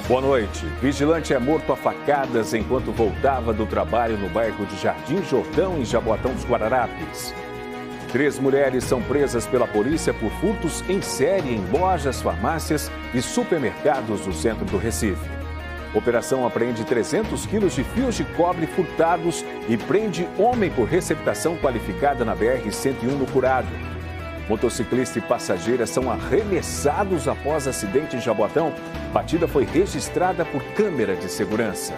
Boa noite. Vigilante é morto a facadas enquanto voltava do trabalho no bairro de Jardim Jordão, em Jaboatão dos Guararapes. 3 mulheres são presas pela polícia por furtos em série em lojas, farmácias e supermercados do centro do Recife. Operação apreende 300 quilos de fios de cobre furtados e prende homem por receptação qualificada na BR-101 no Curado. Motociclista e passageira são arremessados após acidente em Jaboatão. Batida foi registrada por câmera de segurança.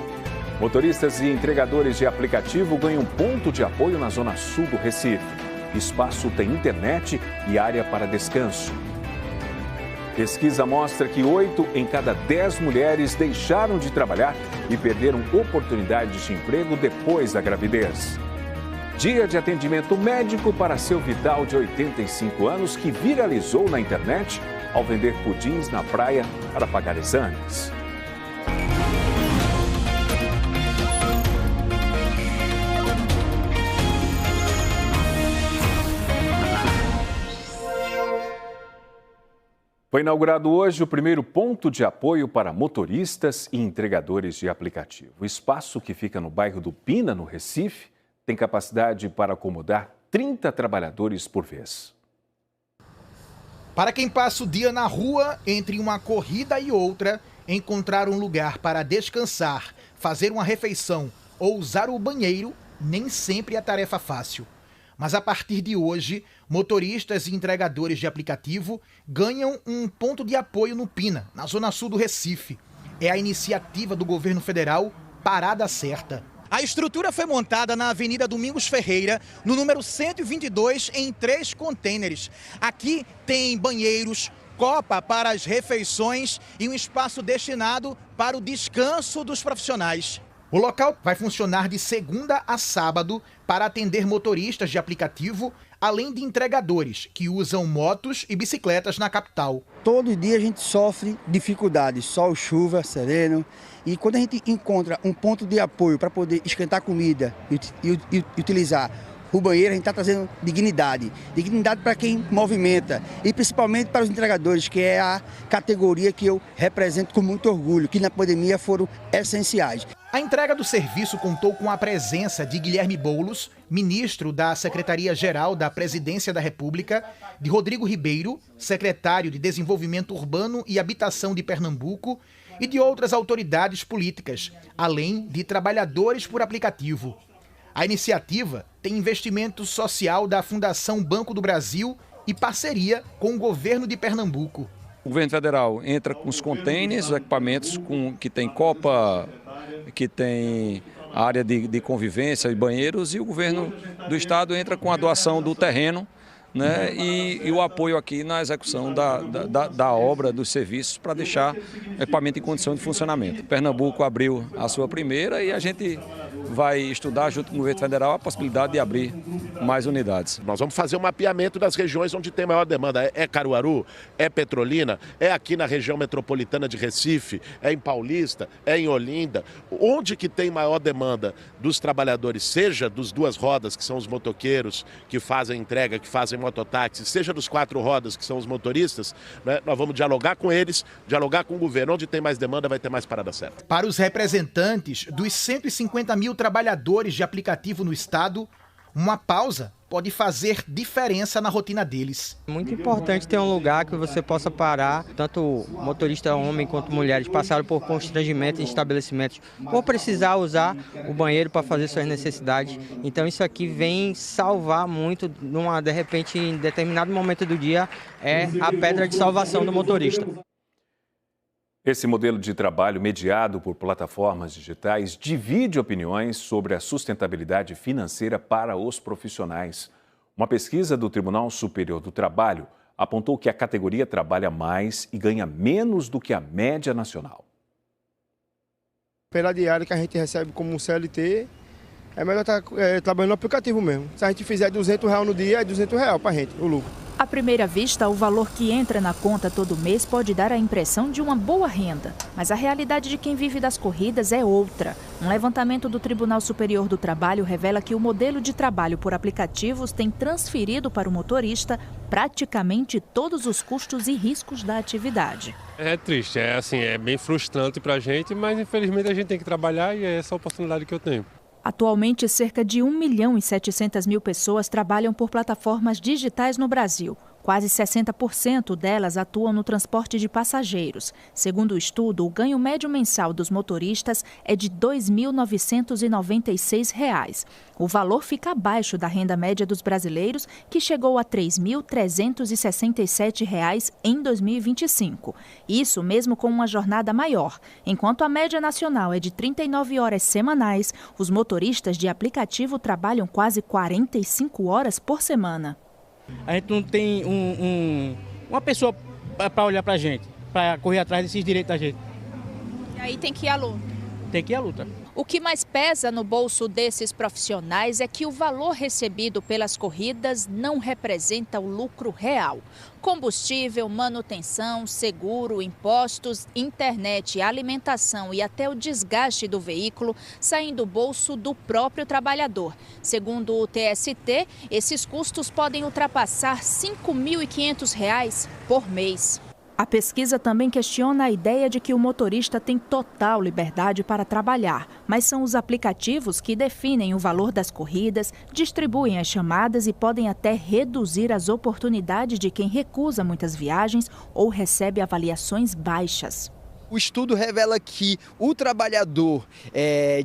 Motoristas e entregadores de aplicativo ganham ponto de apoio na zona sul do Recife. Espaço tem internet e área para descanso. Pesquisa mostra que 8 em cada 10 mulheres deixaram de trabalhar e perderam oportunidades de emprego depois da gravidez. Dia de atendimento médico para seu Vital, de 85 anos, que viralizou na internet ao vender pudins na praia para pagar exames. Foi inaugurado hoje o primeiro ponto de apoio para motoristas e entregadores de aplicativo. O espaço, que fica no bairro do Pina, no Recife, tem capacidade para acomodar 30 trabalhadores por vez. Para quem passa o dia na rua, entre uma corrida e outra, encontrar um lugar para descansar, fazer uma refeição ou usar o banheiro nem sempre é tarefa fácil. Mas a partir de hoje, motoristas e entregadores de aplicativo ganham um ponto de apoio no Pina, na zona sul do Recife. É a iniciativa do governo federal Parada Certa. A estrutura foi montada na Avenida Domingos Ferreira, no número 122, em 3 contêineres. Aqui tem banheiros, copa para as refeições e um espaço destinado para o descanso dos profissionais. O local vai funcionar de segunda a sábado para atender motoristas de aplicativo, além de entregadores que usam motos e bicicletas na capital. Todo dia a gente sofre dificuldades, sol, chuva, sereno. E quando a gente encontra um ponto de apoio para poder esquentar comida e utilizar o banheiro, a gente está trazendo dignidade. Dignidade para quem movimenta e principalmente para os entregadores, que é a categoria que eu represento com muito orgulho, que na pandemia foram essenciais. A entrega do serviço contou com a presença de Guilherme Boulos, ministro da Secretaria-Geral da Presidência da República, de Rodrigo Ribeiro, secretário de Desenvolvimento Urbano e Habitação de Pernambuco, e de outras autoridades políticas, além de trabalhadores por aplicativo. A iniciativa tem investimento social da Fundação Banco do Brasil e parceria com o governo de Pernambuco. O governo federal entra com os contêineres, os equipamentos que tem copa, que tem área de convivência e banheiros, e o governo do estado entra com a doação do terreno, né, e o apoio aqui na execução da obra, dos serviços, para deixar o equipamento em condição de funcionamento. Pernambuco abriu a sua primeira e a gente vai estudar junto com o governo federal a possibilidade de abrir mais unidades. Nós vamos fazer um mapeamento das regiões onde tem maior demanda. É Caruaru, é Petrolina, é aqui na região metropolitana de Recife, é em Paulista, é em Olinda. Onde que tem maior demanda dos trabalhadores, seja dos 2 rodas, que são os motoqueiros que fazem entrega, que fazem mototáxi, seja dos 4 rodas, que são os motoristas, né? Nós vamos dialogar com eles, dialogar com o governo. Onde tem mais demanda, vai ter mais parada certa. Para os representantes dos 150 mil trabalhadores de aplicativo no estado, uma pausa pode fazer diferença na rotina deles. Muito importante ter um lugar que você possa parar, tanto motorista homem quanto mulheres passaram por constrangimento em estabelecimentos, ou precisar usar o banheiro para fazer suas necessidades. Então isso aqui vem salvar muito, de repente, em determinado momento do dia, é a pedra de salvação do motorista. Esse modelo de trabalho mediado por plataformas digitais divide opiniões sobre a sustentabilidade financeira para os profissionais. Uma pesquisa do Tribunal Superior do Trabalho apontou que a categoria trabalha mais e ganha menos do que a média nacional. Pela diária que a gente recebe como um CLT, É melhor estar trabalhando no aplicativo mesmo. Se a gente fizer R$200 no dia, é R$200 para a gente, o lucro. À primeira vista, o valor que entra na conta todo mês pode dar a impressão de uma boa renda. Mas a realidade de quem vive das corridas é outra. Um levantamento do Tribunal Superior do Trabalho revela que o modelo de trabalho por aplicativos tem transferido para o motorista praticamente todos os custos e riscos da atividade. É triste, é bem frustrante para a gente, mas infelizmente a gente tem que trabalhar e é essa a oportunidade que eu tenho. Atualmente, cerca de 1.700.000 pessoas trabalham por plataformas digitais no Brasil. Quase 60% delas atuam no transporte de passageiros. Segundo o estudo, o ganho médio mensal dos motoristas é de R$ 2.996. O valor fica abaixo da renda média dos brasileiros, que chegou a R$ 3.367 em 2025. Isso mesmo com uma jornada maior. Enquanto a média nacional é de 39 horas semanais, os motoristas de aplicativo trabalham quase 45 horas por semana. A gente não tem uma pessoa para olhar para a gente, para correr atrás desses direitos da gente. E aí tem que ir à luta. Tem que ir à luta. O que mais pesa no bolso desses profissionais é que o valor recebido pelas corridas não representa o lucro real. Combustível, manutenção, seguro, impostos, internet, alimentação e até o desgaste do veículo saem do bolso do próprio trabalhador. Segundo o TST, esses custos podem ultrapassar R$ 5.500 por mês. A pesquisa também questiona a ideia de que o motorista tem total liberdade para trabalhar, mas são os aplicativos que definem o valor das corridas, distribuem as chamadas e podem até reduzir as oportunidades de quem recusa muitas viagens ou recebe avaliações baixas. O estudo revela que o trabalhador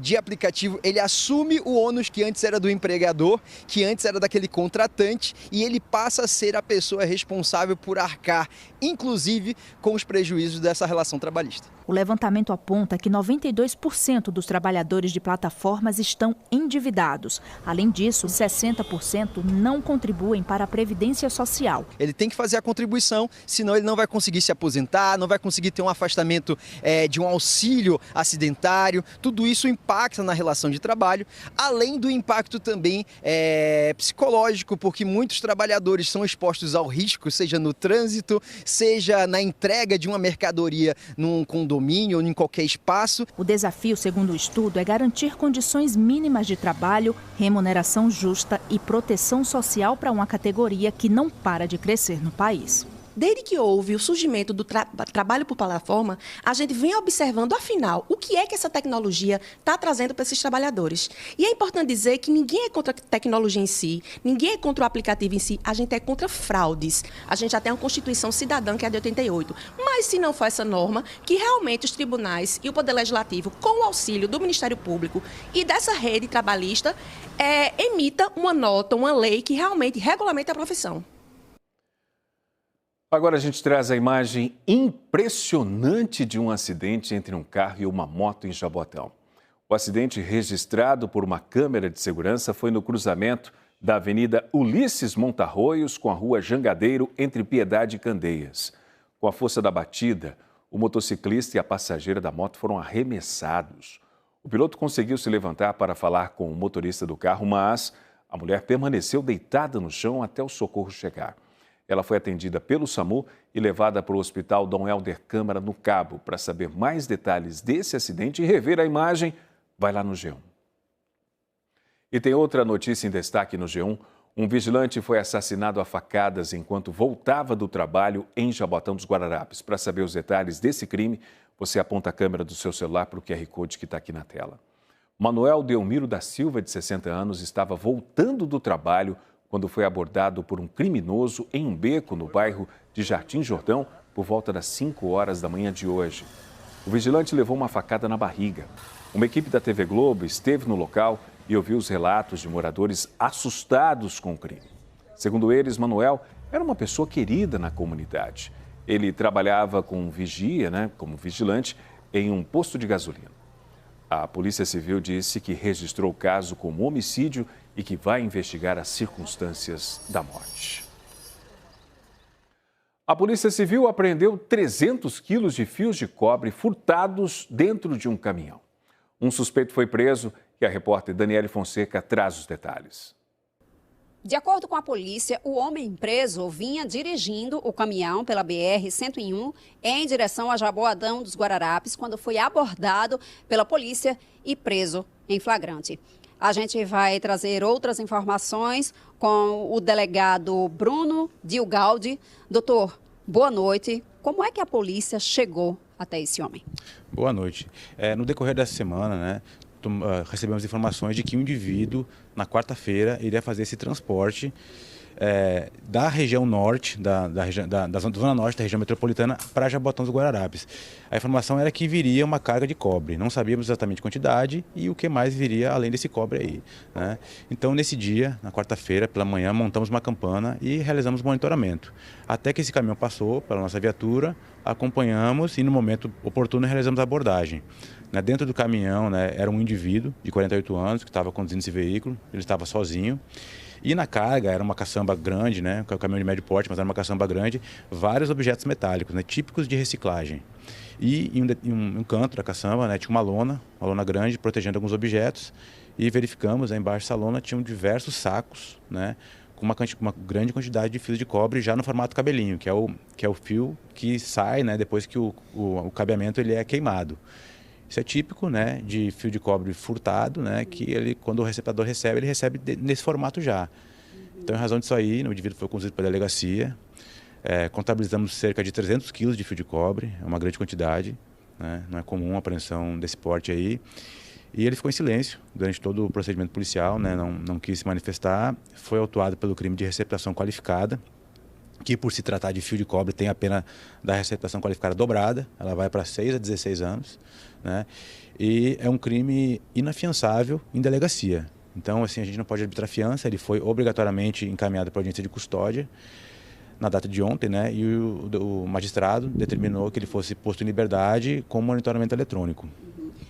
de aplicativo, ele assume o ônus que antes era do empregador, que antes era daquele contratante, e ele passa a ser a pessoa responsável por arcar, inclusive, com os prejuízos dessa relação trabalhista. O levantamento aponta que 92% dos trabalhadores de plataformas estão endividados. Além disso, 60% não contribuem para a Previdência Social. Ele tem que fazer a contribuição, senão ele não vai conseguir se aposentar, não vai conseguir ter um afastamento de um auxílio acidentário. Tudo isso impacta na relação de trabalho, além do impacto também psicológico, porque muitos trabalhadores são expostos ao risco, seja no trânsito, seja na entrega de uma mercadoria num condomínio ou em qualquer espaço. O desafio, segundo o estudo, é garantir condições mínimas de trabalho, remuneração justa e proteção social para uma categoria que não para de crescer no país. Desde que houve o surgimento do trabalho por plataforma, a gente vem observando, afinal, o que é que essa tecnologia está trazendo para esses trabalhadores. E é importante dizer que ninguém é contra a tecnologia em si, ninguém é contra o aplicativo em si, a gente é contra fraudes. A gente já tem uma Constituição Cidadã, que é de 88. Mas se não for essa norma, que realmente os tribunais e o Poder Legislativo, com o auxílio do Ministério Público e dessa rede trabalhista, emita uma nota, uma lei que realmente regulamenta a profissão. Agora a gente traz a imagem impressionante de um acidente entre um carro e uma moto em Jaboatão. O acidente registrado por uma câmera de segurança foi no cruzamento da Avenida Ulisses Montarroios com a Rua Jangadeiro, entre Piedade e Candeias. Com a força da batida, o motociclista e a passageira da moto foram arremessados. O piloto conseguiu se levantar para falar com o motorista do carro, mas a mulher permaneceu deitada no chão até o socorro chegar. Ela foi atendida pelo SAMU e levada para o Hospital Dom Helder Câmara, no Cabo. Para saber mais detalhes desse acidente e rever a imagem, vai lá no G1. E tem outra notícia em destaque no G1. Um vigilante foi assassinado a facadas enquanto voltava do trabalho em Jaboatão dos Guararapes. Para saber os detalhes desse crime, você aponta a câmera do seu celular para o QR Code que está aqui na tela. Manuel Delmiro da Silva, de 60 anos, estava voltando do trabalho quando foi abordado por um criminoso em um beco no bairro de Jardim Jordão por volta das 5 horas da manhã de hoje. O vigilante levou uma facada na barriga. Uma equipe da TV Globo esteve no local e ouviu os relatos de moradores assustados com o crime. Segundo eles, Manuel era uma pessoa querida na comunidade. Ele trabalhava com vigia, como vigilante, em um posto de gasolina. A Polícia Civil disse que registrou o caso como homicídio e que vai investigar as circunstâncias da morte. A Polícia Civil apreendeu 300 quilos de fios de cobre furtados dentro de um caminhão. Um suspeito foi preso E a repórter Daniele Fonseca traz os detalhes. De acordo com a polícia, o homem preso vinha dirigindo o caminhão pela BR-101 em direção a Jaboatão dos Guararapes quando foi abordado pela polícia e preso em flagrante. A gente vai trazer outras informações com o delegado Bruno Dilgaldi. Doutor, boa noite. Como é que a polícia chegou até esse homem? Boa noite. No decorrer dessa semana, né, recebemos informações de que um indivíduo, na quarta-feira, iria fazer esse transporte da região norte, da zona norte da região metropolitana para Jaboatão dos Guararapes. A informação era que viria uma carga de cobre. Não sabíamos exatamente a quantidade e o que mais viria além desse cobre aí, né? Então, nesse dia, na quarta-feira, pela manhã, montamos uma campana e realizamos monitoramento. Até que esse caminhão passou pela nossa viatura, acompanhamos e, no momento oportuno, realizamos a abordagem. Dentro do caminhão, era um indivíduo de 48 anos que estava conduzindo esse veículo, ele estava sozinho. E na carga, era uma caçamba grande, que é um caminhão de médio porte, mas era uma caçamba grande, vários objetos metálicos, típicos de reciclagem. E em um canto da caçamba, tinha uma lona grande, protegendo alguns objetos. E verificamos, embaixo dessa lona, tinham diversos sacos, com uma grande quantidade de fios de cobre já no formato cabelinho, que é o fio que sai, depois que o cabeamento ele é queimado. Isso é típico, de fio de cobre furtado, que ele, quando o receptador recebe, ele recebe nesse formato já. Então, em razão disso aí, o indivíduo foi conduzido para a delegacia, contabilizamos cerca de 300 quilos de fio de cobre, é uma grande quantidade, não é comum uma apreensão desse porte aí. E ele ficou em silêncio durante todo o procedimento policial, não quis se manifestar, foi autuado pelo crime de receptação qualificada, que por se tratar de fio de cobre tem a pena da receptação qualificada dobrada, ela vai para 6 a 16 anos, e é um crime inafiançável em delegacia. Então, assim, a gente não pode arbitrar fiança, ele foi obrigatoriamente encaminhado para a audiência de custódia na data de ontem, e o magistrado determinou que ele fosse posto em liberdade com monitoramento eletrônico.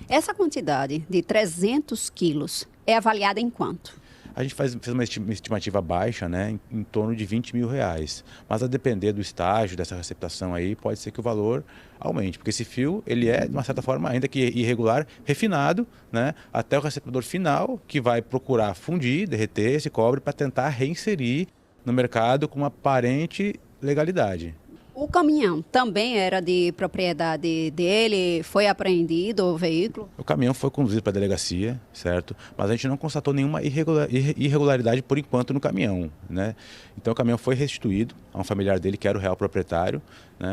Essa quantidade de 300 quilos é avaliada em quanto? A gente fez uma estimativa baixa, em torno de R$20 mil. Mas a depender do estágio dessa receptação aí, pode ser que o valor aumente. Porque esse fio, ele é, de uma certa forma, ainda que irregular, refinado, até o receptador final, que vai procurar fundir, derreter esse cobre para tentar reinserir no mercado com uma aparente legalidade. O caminhão também era de propriedade dele? Foi apreendido o veículo? O caminhão foi conduzido para a delegacia, certo? Mas a gente não constatou nenhuma irregularidade por enquanto no caminhão, Então o caminhão foi restituído a um familiar dele, que era o real proprietário,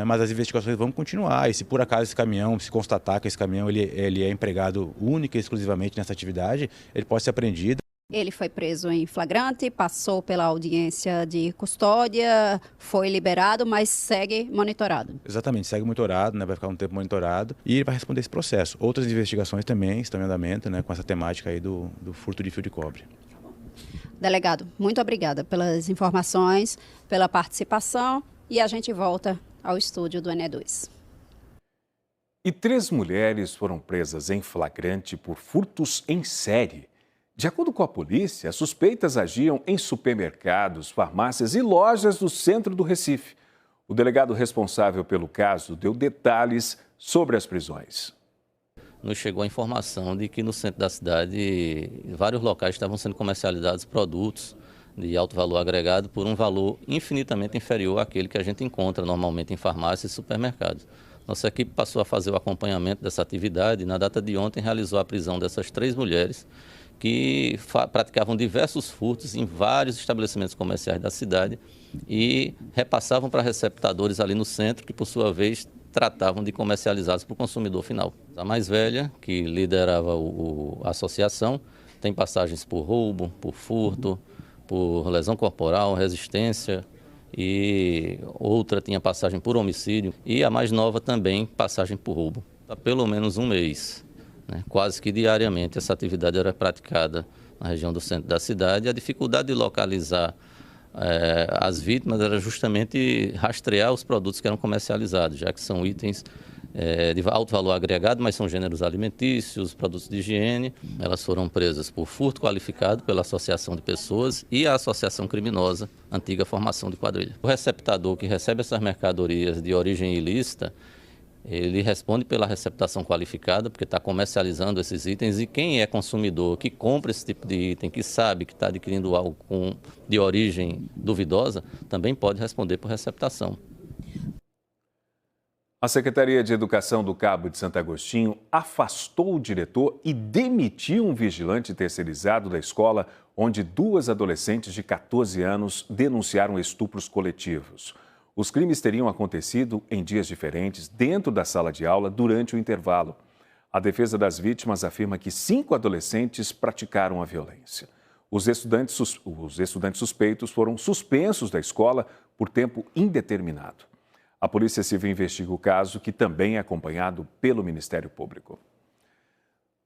mas as investigações vão continuar. E se por acaso esse caminhão, se constatar que esse caminhão ele é empregado única e exclusivamente nessa atividade, ele pode ser apreendido. Ele foi preso em flagrante, passou pela audiência de custódia, foi liberado, mas segue monitorado. Exatamente, segue monitorado, vai ficar um tempo monitorado e ele vai responder esse processo. Outras investigações também estão em andamento, com essa temática aí do furto de fio de cobre. Delegado, muito obrigada pelas informações, pela participação e a gente volta ao estúdio do ENE2. E 3 mulheres foram presas em flagrante por furtos em série. De acordo com a polícia, as suspeitas agiam em supermercados, farmácias e lojas do centro do Recife. O delegado responsável pelo caso deu detalhes sobre as prisões. Nos chegou a informação de que no centro da cidade, em vários locais estavam sendo comercializados produtos de alto valor agregado por um valor infinitamente inferior àquele que a gente encontra normalmente em farmácias e supermercados. Nossa equipe passou a fazer o acompanhamento dessa atividade e na data de ontem realizou a prisão dessas 3 mulheres que praticavam diversos furtos em vários estabelecimentos comerciais da cidade e repassavam para receptadores ali no centro, que por sua vez tratavam de comercializados para o consumidor final. A mais velha, que liderava a associação, tem passagens por roubo, por furto, por lesão corporal, resistência e outra tinha passagem por homicídio e a mais nova também passagem por roubo. Há pelo menos um mês. Quase que diariamente essa atividade era praticada na região do centro da cidade. A dificuldade de localizar as vítimas era justamente rastrear os produtos que eram comercializados, já que são itens de alto valor agregado, mas são gêneros alimentícios, produtos de higiene. Elas foram presas por furto qualificado pela associação de pessoas e a associação criminosa, antiga formação de quadrilha. O receptador que recebe essas mercadorias de origem ilícita, ele responde pela receptação qualificada, porque está comercializando esses itens, e quem é consumidor, que compra esse tipo de item, que sabe que está adquirindo algo de origem duvidosa, também pode responder por receptação. A Secretaria de Educação do Cabo de Santo Agostinho afastou o diretor e demitiu um vigilante terceirizado da escola, onde 2 adolescentes de 14 anos denunciaram estupros coletivos. Os crimes teriam acontecido em dias diferentes, dentro da sala de aula, durante o intervalo. A defesa das vítimas afirma que 5 adolescentes praticaram a violência. Os estudantes suspeitos foram suspensos da escola por tempo indeterminado. A Polícia Civil investiga o caso, que também é acompanhado pelo Ministério Público.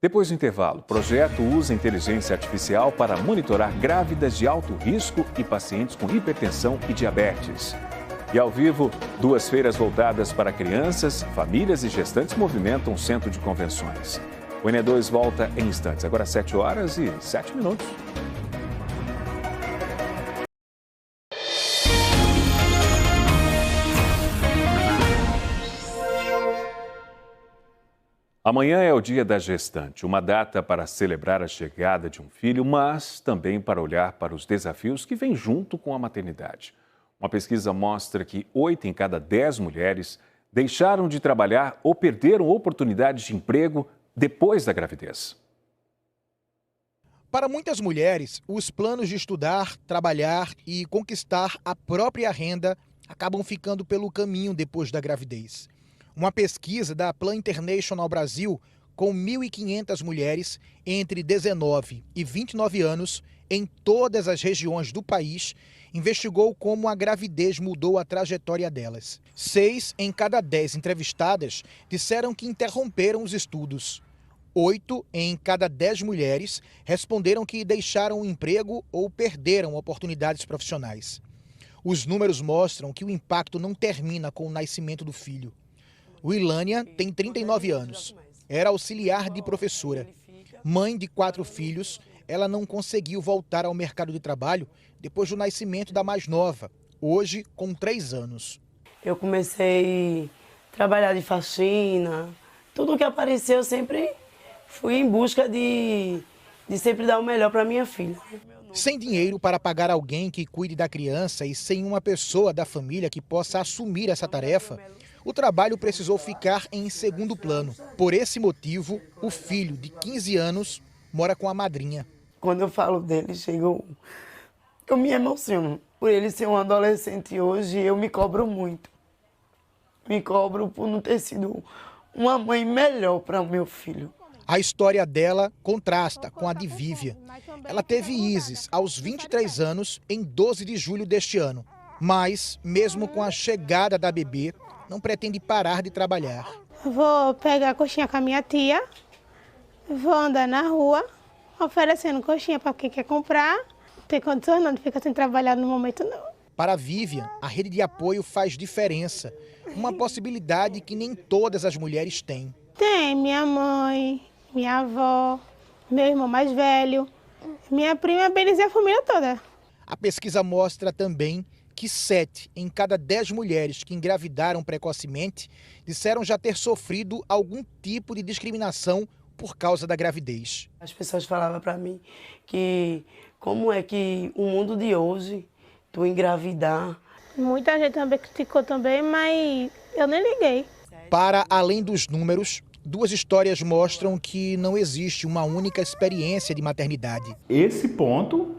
Depois do intervalo, o projeto usa inteligência artificial para monitorar grávidas de alto risco e pacientes com hipertensão e diabetes. E ao vivo, 2 feiras voltadas para crianças, famílias e gestantes movimentam o Centro de Convenções. O ENE2 volta em instantes, agora 7h07. Amanhã é o Dia da Gestante, uma data para celebrar a chegada de um filho, mas também para olhar para os desafios que vêm junto com a maternidade. Uma pesquisa mostra que 8 em cada 10 mulheres deixaram de trabalhar ou perderam oportunidades de emprego depois da gravidez. Para muitas mulheres, os planos de estudar, trabalhar e conquistar a própria renda acabam ficando pelo caminho depois da gravidez. Uma pesquisa da Plan International Brasil, com 1.500 mulheres entre 19 e 29 anos, em todas as regiões do país, investigou como a gravidez mudou a trajetória delas. 6 em cada 10 entrevistadas disseram que interromperam os estudos. 8 em cada 10 mulheres responderam que deixaram o emprego ou perderam oportunidades profissionais. Os números mostram que o impacto não termina com o nascimento do filho. Wilânia tem 39 anos. Era auxiliar de professora. Mãe de 4 filhos, ela não conseguiu voltar ao mercado de trabalho depois do nascimento da mais nova, hoje com 3 anos. Eu comecei a trabalhar de faxina, tudo que apareceu eu sempre fui em busca de sempre dar o melhor para minha filha. Sem dinheiro para pagar alguém que cuide da criança e sem uma pessoa da família que possa assumir essa tarefa, o trabalho precisou ficar em segundo plano. Por esse motivo, o filho de 15 anos mora com a madrinha. Quando eu falo dele, eu me emociono. Por ele ser um adolescente hoje, eu me cobro muito. Me cobro por não ter sido uma mãe melhor para o meu filho. A história dela contrasta com a de Vívia. Ela teve Isis aos 23 anos, em 12 de julho deste ano. Mas, mesmo com a chegada da bebê, não pretende parar de trabalhar. Vou pegar coxinha com a minha tia, vou andar na rua, oferecendo coxinha para quem quer comprar. Não tem condição não de ficar sem trabalhar no momento, não. Para a Vivian, a rede de apoio faz diferença. Uma possibilidade que nem todas as mulheres têm. Tem minha mãe, minha avó, meu irmão mais velho, minha prima, Belize e a família toda. A pesquisa mostra também que 7 em cada 10 mulheres que engravidaram precocemente disseram já ter sofrido algum tipo de discriminação por causa da gravidez. As pessoas falavam para mim que como é que o mundo de hoje, tu engravidar... Muita gente também criticou também, mas eu nem liguei. Para além dos números, 2 histórias mostram que não existe uma única experiência de maternidade. Esse ponto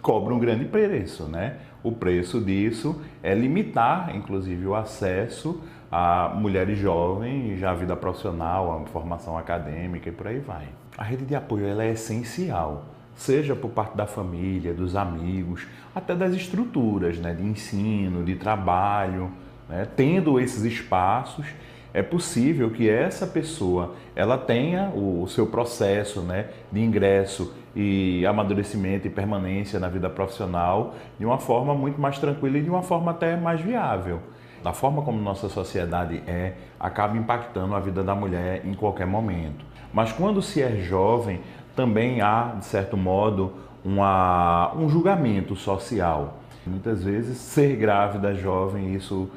cobra um grande preço, né? O preço disso é limitar, inclusive, o acesso a mulheres jovens, já a vida profissional, a formação acadêmica e por aí vai. A rede de apoio ela é essencial, seja por parte da família, dos amigos, até das estruturas, né, de ensino, de trabalho, né? Tendo esses espaços, é possível que essa pessoa ela tenha o seu processo, né, de ingresso e amadurecimento e permanência na vida profissional de uma forma muito mais tranquila e de uma forma até mais viável. Da forma como nossa sociedade acaba impactando a vida da mulher em qualquer momento. Mas quando se é jovem, também há, de certo modo, um julgamento social. Muitas vezes, ser grávida jovem, isso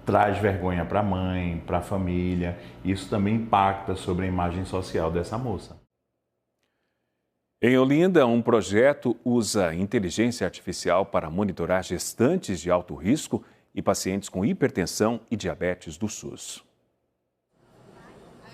traz vergonha para a mãe, para a família. Isso também impacta sobre a imagem social dessa moça. Em Olinda, um projeto usa inteligência artificial para monitorar gestantes de alto risco e pacientes com hipertensão e diabetes do SUS.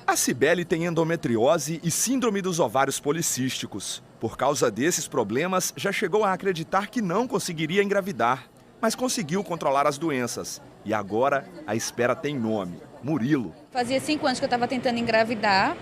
A Cibele tem endometriose e síndrome dos ovários policísticos. Por causa desses problemas, já chegou a acreditar que não conseguiria engravidar, mas conseguiu controlar as doenças. E agora, a espera tem nome: Murilo. Fazia 5 anos que eu estava tentando engravidar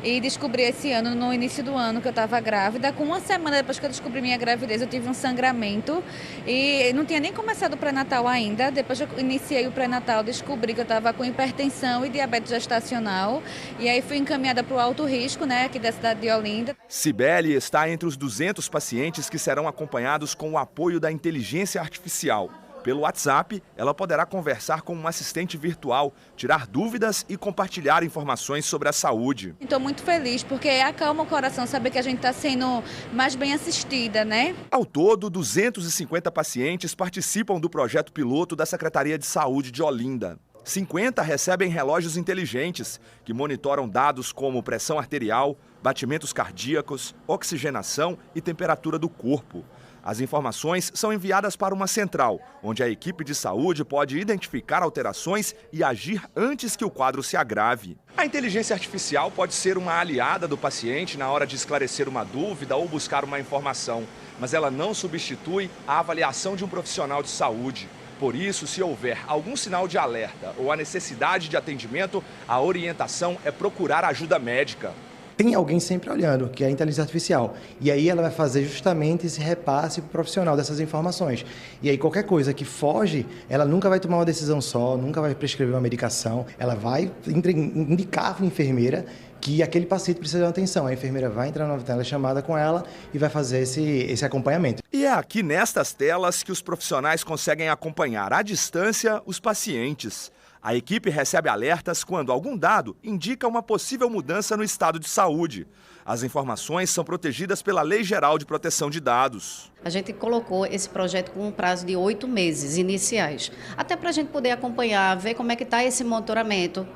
e descobri esse ano, no início do ano, que eu estava grávida. Com uma semana depois que eu descobri minha gravidez, eu tive um sangramento e não tinha nem começado o pré-natal ainda. Depois que eu iniciei o pré-natal, descobri que eu estava com hipertensão e diabetes gestacional. E aí fui encaminhada para o alto risco, aqui da cidade de Olinda. Cibele está entre os 200 pacientes que serão acompanhados com o apoio da inteligência artificial. Pelo WhatsApp, ela poderá conversar com um assistente virtual, tirar dúvidas e compartilhar informações sobre a saúde. Estou muito feliz porque acalma o coração saber que a gente está sendo mais bem assistida, Ao todo, 250 pacientes participam do projeto piloto da Secretaria de Saúde de Olinda. 50 recebem relógios inteligentes, que monitoram dados como pressão arterial, batimentos cardíacos, oxigenação e temperatura do corpo. As informações são enviadas para uma central, onde a equipe de saúde pode identificar alterações e agir antes que o quadro se agrave. A inteligência artificial pode ser uma aliada do paciente na hora de esclarecer uma dúvida ou buscar uma informação, mas ela não substitui a avaliação de um profissional de saúde. Por isso, se houver algum sinal de alerta ou a necessidade de atendimento, a orientação é procurar ajuda médica. Tem alguém sempre olhando, que é a inteligência artificial. E aí ela vai fazer justamente esse repasse profissional dessas informações. E aí qualquer coisa que foge, ela nunca vai tomar uma decisão só, nunca vai prescrever uma medicação. Ela vai indicar para a enfermeira que aquele paciente precisa de uma atenção. A enfermeira vai entrar numa tela chamada com ela e vai fazer esse acompanhamento. E é aqui nestas telas que os profissionais conseguem acompanhar à distância os pacientes. A equipe recebe alertas quando algum dado indica uma possível mudança no estado de saúde. As informações são protegidas pela Lei Geral de Proteção de Dados. A gente colocou esse projeto com um prazo de 8 meses iniciais, até para a gente poder acompanhar, ver como é que está esse monitoramento,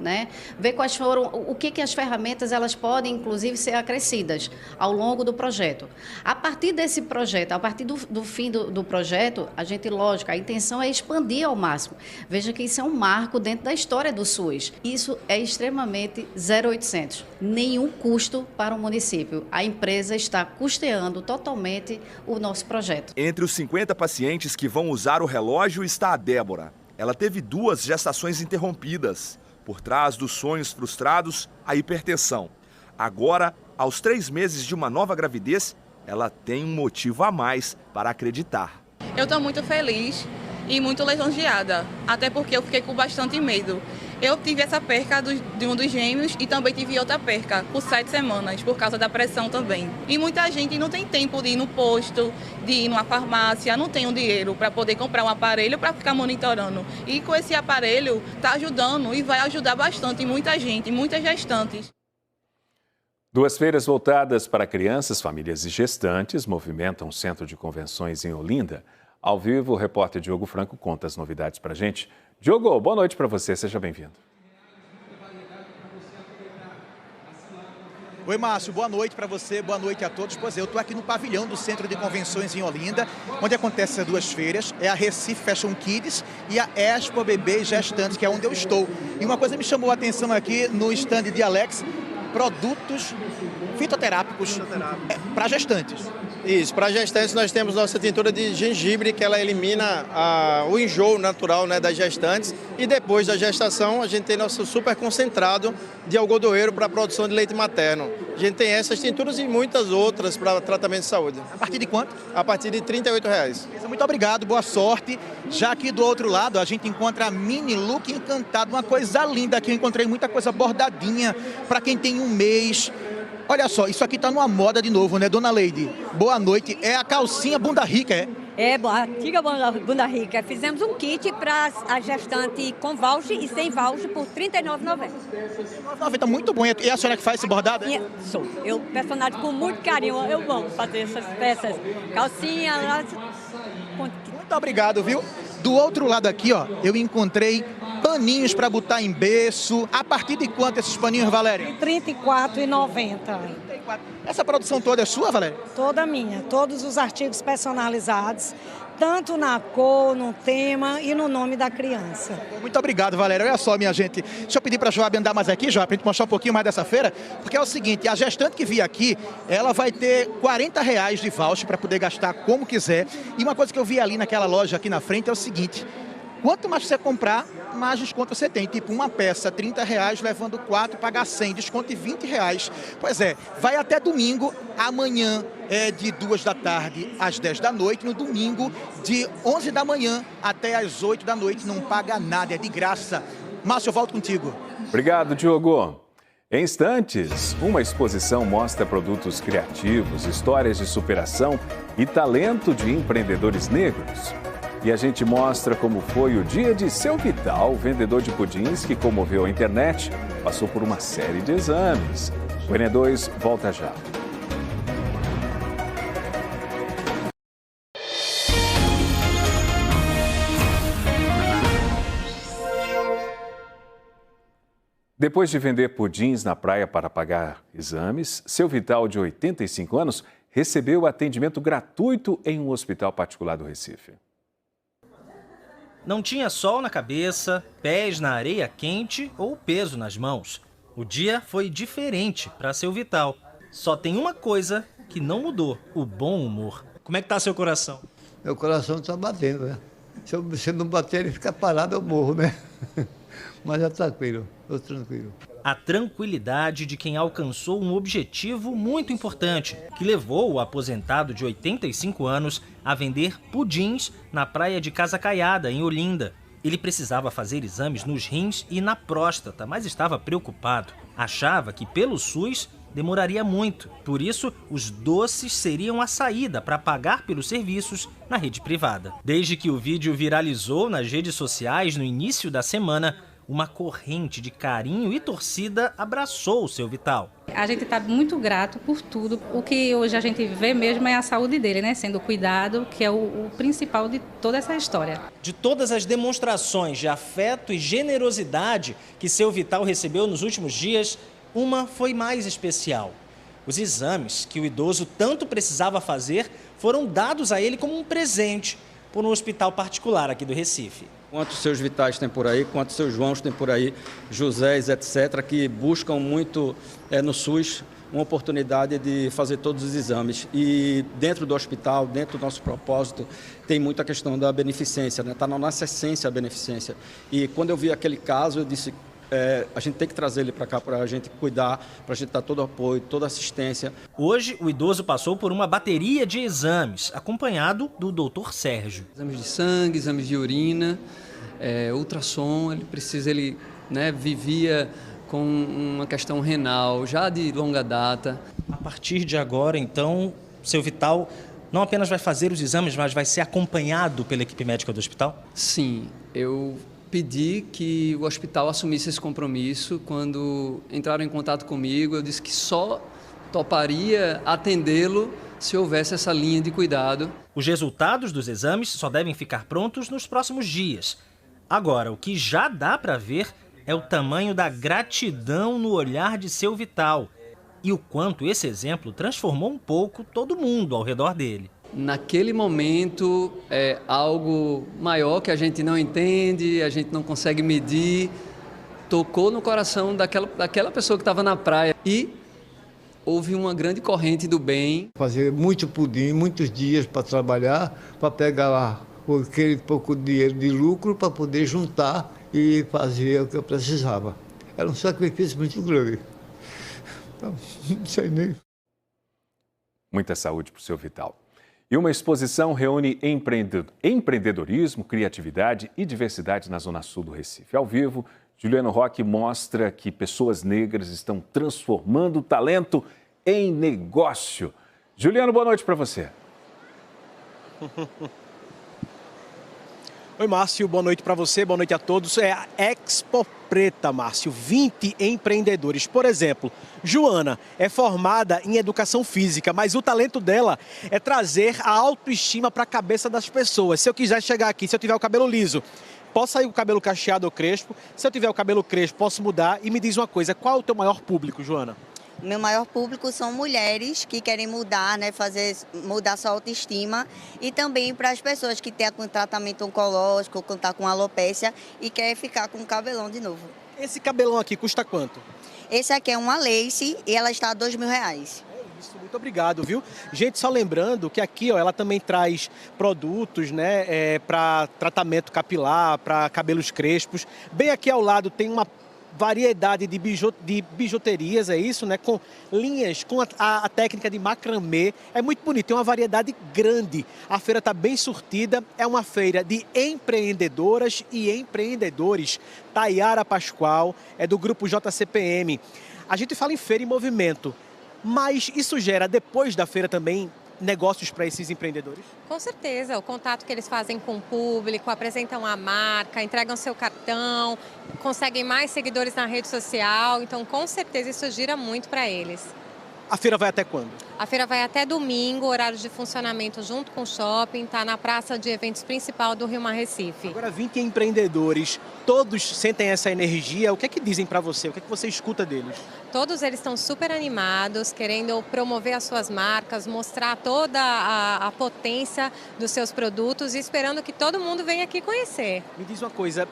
ver quais foram, o que as ferramentas elas podem, inclusive, ser acrescidas ao longo do projeto. A partir desse projeto, a partir do fim do projeto, a gente, lógico, a intenção é expandir ao máximo. Veja que isso é um marco dentro da história do SUS. Isso é extremamente 0800, nenhum custo para o município. A empresa está custeando totalmente o nosso projeto. Entre os 50 pacientes que vão usar o relógio está a Débora. Ela teve 2 gestações interrompidas. Por trás dos sonhos frustrados, a hipertensão. Agora, aos 3 meses de uma nova gravidez, ela tem um motivo a mais para acreditar. Eu estou muito feliz e muito lisonjeada, até porque eu fiquei com bastante medo. Eu tive essa perca de um dos gêmeos e também tive outra perca por 7 semanas, por causa da pressão também. E muita gente não tem tempo de ir no posto, de ir numa farmácia, não tem o dinheiro para poder comprar um aparelho para ficar monitorando. E com esse aparelho está ajudando e vai ajudar bastante muita gente, muitas gestantes. 2 feiras voltadas para crianças, famílias e gestantes movimentam o Centro de Convenções em Olinda. Ao vivo, o repórter Diogo Franco conta as novidades para a gente. Diogo, boa noite para você, seja bem-vindo. Oi, Márcio, boa noite para você, boa noite a todos. Pois é, eu estou aqui no pavilhão do Centro de Convenções em Olinda, onde acontecem essas 2 feiras, é a Recife Fashion Kids e a Expo Bebê Gestantes, que é onde eu estou. E uma coisa me chamou a atenção aqui no stand de Alex, produtos fitoterápicos para gestantes. Isso, para gestantes nós temos nossa tintura de gengibre, que ela elimina o enjoo natural das gestantes. E depois da gestação a gente tem nosso super concentrado de algodoeiro para a produção de leite materno. A gente tem essas tinturas e muitas outras para tratamento de saúde. A partir de quanto? A partir de R$ 38,00. Muito obrigado, boa sorte. Já aqui do outro lado a gente encontra a Mini Look Encantado, uma coisa linda aqui. Eu encontrei muita coisa bordadinha para quem tem um mês. Olha só, isso aqui tá numa moda de novo, né, Dona Leide? Boa noite. É a calcinha bunda rica, é? É, a antiga bunda rica. Fizemos um kit para a gestante com voucher e sem voucher por R$ 39,90. R$ 39,90, muito bom. E a senhora que faz esse bordado? Sou. Eu personalizo com muito carinho. Eu amo fazer essas peças. Calcinha. Muito obrigado, viu? Do outro lado aqui, ó, eu encontrei paninhos para botar em berço. A partir de quanto esses paninhos, Valéria? R$ 34,90. Essa produção toda é sua, Valéria? Toda minha. Todos os artigos personalizados, tanto na cor, no tema e no nome da criança. Muito obrigado, Valéria. Olha só, minha gente. Deixa eu pedir para a Joab andar mais aqui, Joab, para a gente mostrar um pouquinho mais dessa feira, porque é o seguinte, a gestante que vier aqui, ela vai ter R$40 de voucher para poder gastar como quiser. E uma coisa que eu vi ali naquela loja aqui na frente é o seguinte, quanto mais você comprar, mais desconto você tem. Tipo, uma peça, R$30, levando 4, pagar 100, desconto de R$20. Pois é, vai até domingo, amanhã é de 2 da tarde às 10 da noite, no domingo de 11 da manhã até às 8 da noite, não paga nada, é de graça. Márcio, eu volto contigo. Obrigado, Diogo. Em instantes, uma exposição mostra produtos criativos, histórias de superação e talento de empreendedores negros. E a gente mostra como foi o dia de Seu Vital, vendedor de pudins que comoveu a internet, passou por uma série de exames. O Enem2 volta já. Depois de vender pudins na praia para pagar exames, Seu Vital, de 85 anos, recebeu atendimento gratuito em um hospital particular do Recife. Não tinha sol na cabeça, pés na areia quente ou peso nas mãos. O dia foi diferente para Seu Vital. Só tem uma coisa que não mudou, o bom humor. Como é que tá seu coração? Meu coração está batendo, né? Se não bater, ele fica parado, eu morro, né? Mas é tranquilo, estou tranquilo. A tranquilidade de quem alcançou um objetivo muito importante, que levou o aposentado de 85 anos a vender pudins na praia de Casa Caiada, em Olinda. Ele precisava fazer exames nos rins e na próstata, mas estava preocupado. Achava que pelo SUS demoraria muito. Por isso, os doces seriam a saída para pagar pelos serviços na rede privada. Desde que o vídeo viralizou nas redes sociais no início da semana, uma corrente de carinho e torcida abraçou o Seu Vital. A gente está muito grato por tudo. O que hoje a gente vê mesmo é a saúde dele, né? Sendo cuidado, que é o principal de toda essa história. De todas as demonstrações de afeto e generosidade que Seu Vital recebeu nos últimos dias, uma foi mais especial. Os exames que o idoso tanto precisava fazer foram dados a ele como um presente por um hospital particular aqui do Recife. Quantos seus Vitais tem por aí, quantos seus Joãos tem por aí, Josés, etc., que buscam muito no SUS uma oportunidade de fazer todos os exames. E dentro do hospital, dentro do nosso propósito, tem muita questão da beneficência, né? Está na nossa essência a beneficência. E quando eu vi aquele caso, eu disse, a gente tem que trazer ele para cá para a gente cuidar, para a gente dar todo o apoio, toda a assistência. Hoje, o idoso passou por uma bateria de exames, acompanhado do Dr. Sérgio. Exames de sangue, exames de urina, ultrassom, ele vivia com uma questão renal já de longa data. A partir de agora, então, Seu Vital não apenas vai fazer os exames, mas vai ser acompanhado pela equipe médica do hospital? Sim, eu pedi que o hospital assumisse esse compromisso. Quando entraram em contato comigo, eu disse que só toparia atendê-lo se houvesse essa linha de cuidado. Os resultados dos exames só devem ficar prontos nos próximos dias. Agora, o que já dá para ver é o tamanho da gratidão no olhar de Seu Vital e o quanto esse exemplo transformou um pouco todo mundo ao redor dele. Naquele momento, é algo maior que a gente não entende, a gente não consegue medir, tocou no coração daquela pessoa que estava na praia e houve uma grande corrente do bem. Fazer muito pudim, muitos dias para trabalhar, para pegar lá aquele pouco dinheiro de lucro para poder juntar e fazer o que eu precisava. Era um sacrifício muito grande. Não sei nem. Muita saúde para o Seu Vital. E uma exposição reúne empreendedorismo, criatividade e diversidade na Zona Sul do Recife. Ao vivo, Juliano Roque mostra que pessoas negras estão transformando o talento em negócio. Juliano, boa noite para você. Oi, Márcio, boa noite para você, boa noite a todos. É a Expo Preta, Márcio, 20 empreendedores. Por exemplo, Joana é formada em educação física, mas o talento dela é trazer a autoestima para a cabeça das pessoas. Se eu quiser chegar aqui, se eu tiver o cabelo liso, Posso sair com o cabelo cacheado ou crespo? Se eu tiver o cabelo crespo, posso mudar? E me diz uma coisa, qual é o teu maior público, Joana? Meu maior público são mulheres que querem mudar, né, mudar sua autoestima, e também para as pessoas que têm algum tratamento oncológico, que estão com alopécia e querem ficar com o cabelão de novo. Esse cabelão aqui custa quanto? Esse aqui é uma lace e ela está a R$2.000. Muito obrigado, viu? Gente, só lembrando que aqui, ó, ela também traz produtos, né, para tratamento capilar, para cabelos crespos. Bem aqui ao lado tem uma variedade de bijuterias, é isso, né? Com linhas, com a técnica de macramê. É muito bonito, tem uma variedade grande. A feira está bem surtida, é uma feira de empreendedoras e empreendedores. Tayara Pascoal, é do grupo JCPM. A gente fala em feira em movimento, mas isso gera, depois da feira também, negócios para esses empreendedores? Com certeza, o contato que eles fazem com o público, apresentam a marca, entregam seu cartão, conseguem mais seguidores na rede social, então com certeza isso gira muito para eles. A feira vai até quando? A feira vai até domingo, horário de funcionamento junto com o shopping, está na praça de eventos principal do Rio Mar Recife. Agora 20 empreendedores, todos sentem essa energia, o que é que dizem para você? O que é que você escuta deles? Todos eles estão super animados, querendo promover as suas marcas, mostrar toda a potência dos seus produtos e esperando que todo mundo venha aqui conhecer. Me diz uma coisa,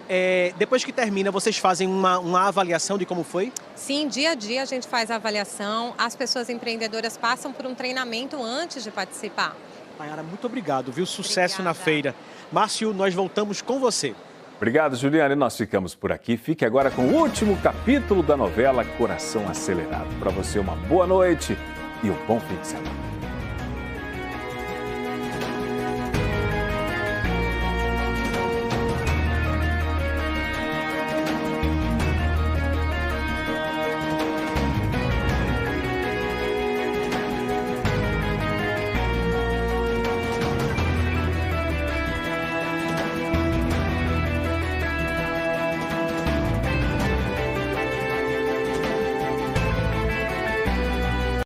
depois que termina, vocês fazem uma avaliação de como foi? Sim, dia a dia a gente faz a avaliação, as pessoas empreendedoras passam por um treinamento antes de participar. Tayara, muito obrigado, viu? Sucesso na feira. Márcio, nós voltamos com você. Obrigado, Juliana. E nós ficamos por aqui. Fique agora com o último capítulo da novela Coração Acelerado. Para você, uma boa noite e um bom fim de semana.